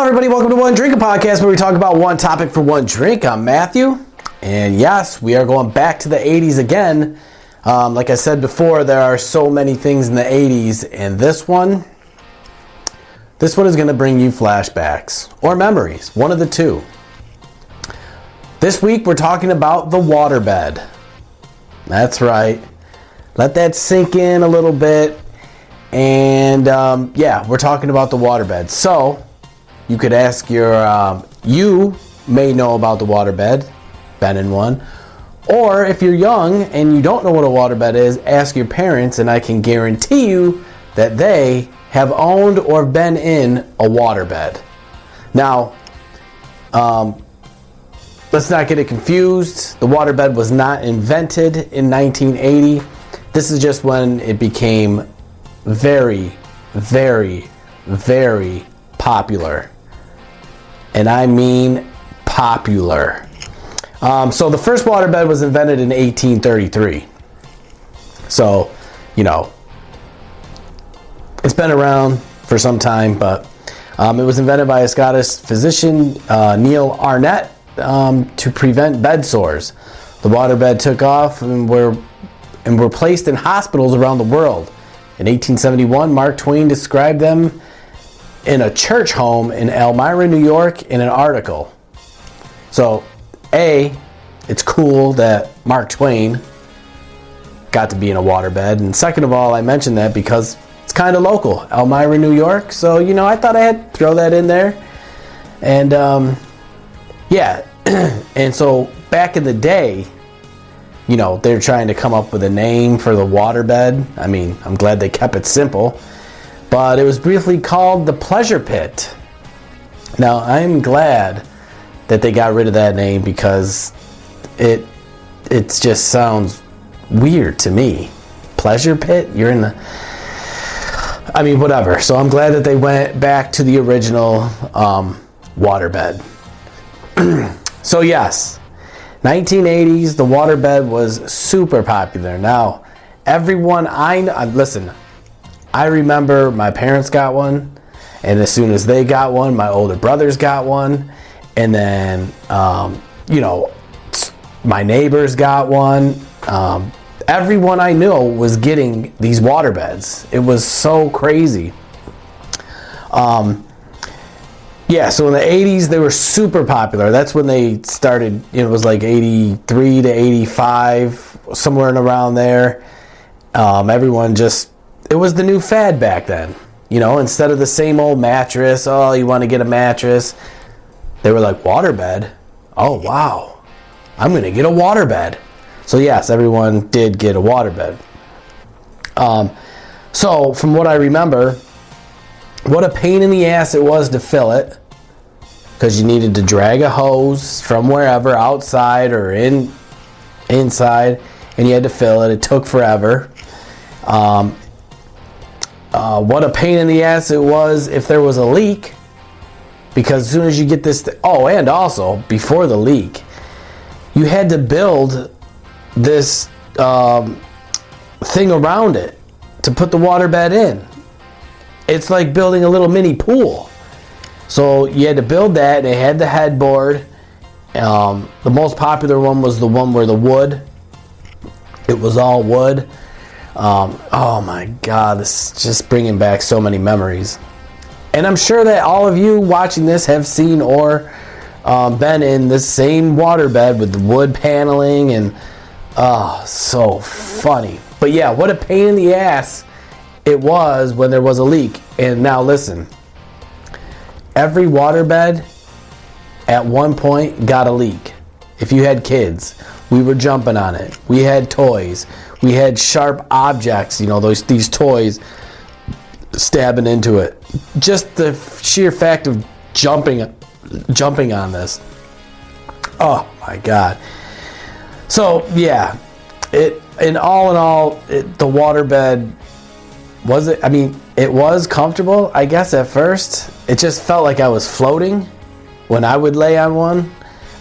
everybody, welcome to One Drink, a podcast where we talk about one topic for one drink. I'm Matthew, and yes, we are going back to the 80s again. Like I said before, there are so many things in the 80s, and this one is going to bring you flashbacks or memories, one of the two. This week we're talking about the waterbed. That's right. Let that sink in a little bit. And we're talking about the waterbed. So you could ask you may know about the waterbed, been in one. Or if you're young and you don't know what a waterbed is, ask your parents, and I can guarantee you that they have owned or been in a waterbed. Now, let's not get it confused. The waterbed was not invented in 1980. This is just when it became very, very, very popular. And I mean popular. So the first waterbed was invented in 1833. So, it's been around for some time, but it was invented by a Scottish physician, Neil Arnett, to prevent bed sores. The waterbed took off and were placed in hospitals around the world. In 1871, Mark Twain described them in a church home in Elmira, New York, in an article. So, it's cool that Mark Twain got to be in a waterbed. And second of all, I mentioned that because it's kind of local, Elmira, New York. So, I thought I had to throw that in there. And, and so back in the day, they're trying to come up with a name for the waterbed. I mean, I'm glad they kept it simple. But it was briefly called the Pleasure Pit. Now, I'm glad that they got rid of that name because it just sounds weird to me. Pleasure Pit? You're in the... whatever. So I'm glad that they went back to the original waterbed. So yes, 1980s, the waterbed was super popular. Now, everyone I remember my parents got one, and as soon as they got one, my older brothers got one, and then, my neighbors got one. Everyone I knew was getting these waterbeds. It was so crazy. So in the 80s, they were super popular. That's when they started, it was like 83 to 85, somewhere in around there. It was the new fad back then. Instead of the same old mattress, you want to get a mattress. They were like, waterbed? Oh, wow. I'm going to get a waterbed. So yes, everyone did get a waterbed. So from what I remember, what a pain in the ass it was to fill it, because you needed to drag a hose from wherever, outside or inside, and you had to fill it. It took forever. What a pain in the ass it was if there was a leak, because as soon as you get this and also before the leak, you had to build this thing around it to put the waterbed in. It's like building a little mini pool. So you had to build that, and it had the headboard. The most popular one was the one where it was all wood. Oh my God, this is just bringing back so many memories. And I'm sure that all of you watching this have seen or been in this same waterbed with the wood paneling, and so funny. But yeah, what a pain in the ass it was when there was a leak. And now listen, every waterbed at one point got a leak. If you had kids, we were jumping on it. We had toys. We had sharp objects, these toys stabbing into it. Just the sheer fact of jumping on this. Oh my God. So yeah, the waterbed it was comfortable, I guess, at first. It just felt like I was floating when I would lay on one.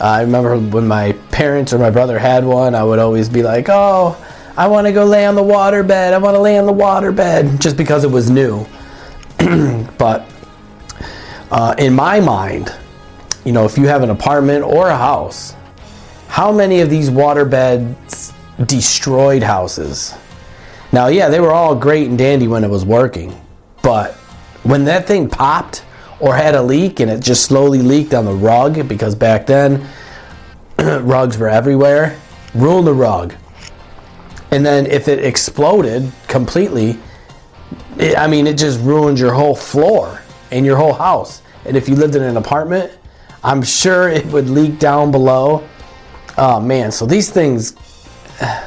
I remember when my parents or my brother had one, I would always be like, oh, I want to go lay on the waterbed. I want to lay on the waterbed, just because it was new. But in my mind, if you have an apartment or a house, how many of these waterbeds destroyed houses? Now, yeah, they were all great and dandy when it was working, but when that thing popped or had a leak and it just slowly leaked on the rug, because back then rugs were everywhere, ruined the rug. And then if it exploded completely, it just ruined your whole floor and your whole house. And if you lived in an apartment, I'm sure it would leak down below. Oh man, so these things, it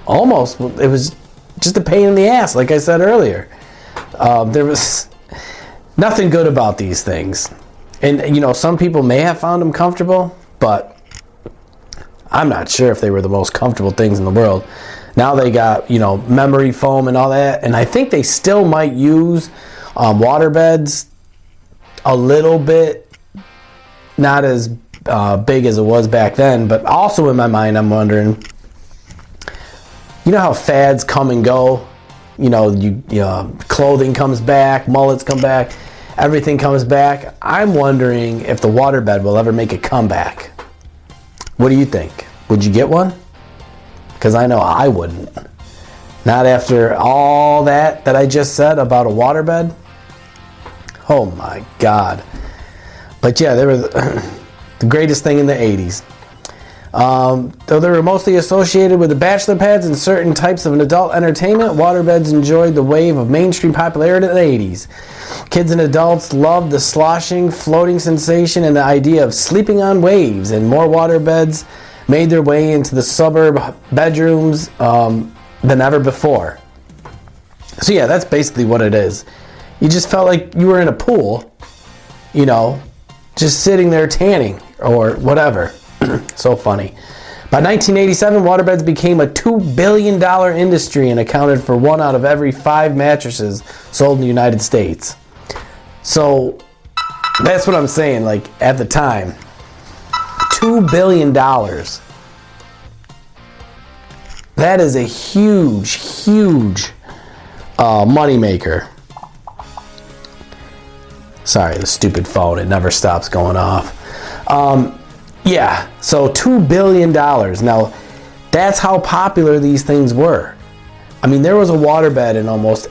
was just a pain in the ass, like I said earlier. There was nothing good about these things. And some people may have found them comfortable, but I'm not sure if they were the most comfortable things in the world. Now they got, memory foam and all that. And I think they still might use waterbeds a little bit, not as big as it was back then. But also in my mind, I'm wondering, how fads come and go? Clothing comes back, mullets come back, everything comes back. I'm wondering if the waterbed will ever make a comeback. What do you think? Would you get one? Because I know I wouldn't. Not after all that I just said about a waterbed. Oh my God. But yeah, they were the greatest thing in the 80s. Though they were mostly associated with the bachelor pads and certain types of an adult entertainment, waterbeds enjoyed the wave of mainstream popularity in the 80s. Kids and adults loved the sloshing, floating sensation and the idea of sleeping on waves, and more waterbeds made their way into the suburb bedrooms than ever before. So yeah, that's basically what it is. You just felt like you were in a pool, just sitting there tanning or whatever. So funny. By 1987, waterbeds became a $2 billion industry and accounted for 1 out of every 5 mattresses sold in the United States. So that's what I'm saying, like at the time. $2 billion. That is a huge moneymaker. Sorry, the stupid phone, it never stops going off. Yeah, so $2 billion. Now, that's how popular these things were. There was a waterbed in almost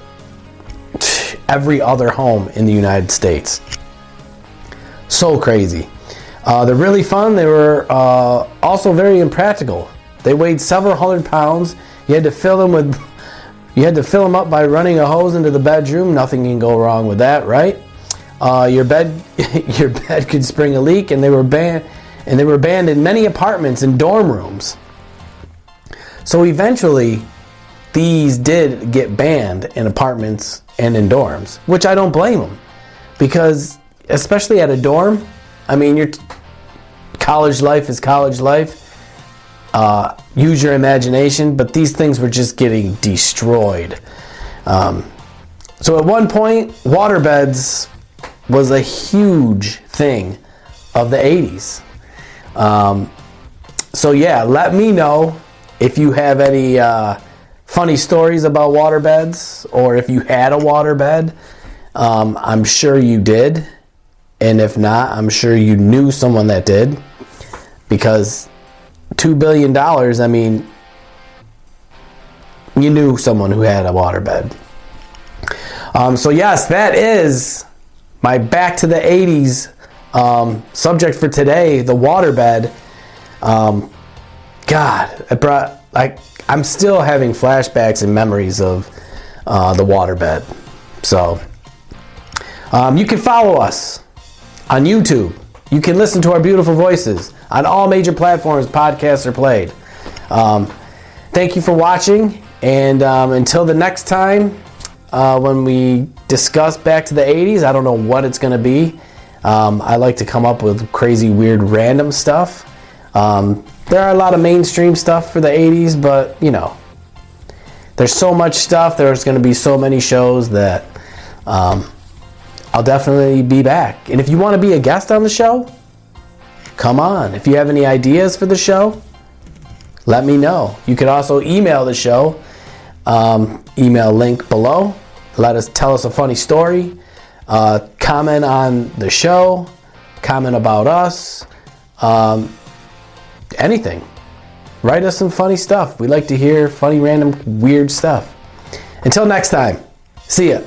every other home in the United States. So crazy. They're really fun. They were also very impractical. They weighed several hundred pounds. You had to fill them up by running a hose into the bedroom. Nothing can go wrong with that, right? Your bed could spring a leak, and they were banned in many apartments and dorm rooms. So eventually, these did get banned in apartments and in dorms, which I don't blame them, because especially at a dorm, your college life is college life. Use your imagination, but these things were just getting destroyed. So at one point, waterbeds was a huge thing of the 80s. So yeah, let me know if you have any funny stories about waterbeds, or if you had a waterbed. I'm sure you did, and if not, I'm sure you knew someone that did, because $2 billion, you knew someone who had a waterbed. So yes, that is my back to the 80s subject for today, the waterbed. God, I'm still having flashbacks and memories of the waterbed. So you can follow us on YouTube. You can listen to our beautiful voices on all major platforms podcasts are played. Thank you for watching, and until the next time when we discuss back to the 80s, I don't know what it's going to be. I like to come up with crazy, weird, random stuff. There are a lot of mainstream stuff for the 80s, but there's so much stuff. There's going to be so many shows that I'll definitely be back. And if you want to be a guest on the show, come on. If you have any ideas for the show, let me know. You can also email the show. Email link below. Tell us a funny story. Comment on the show, comment about us, anything. Write us some funny stuff. We like to hear funny, random, weird stuff. Until next time, see ya.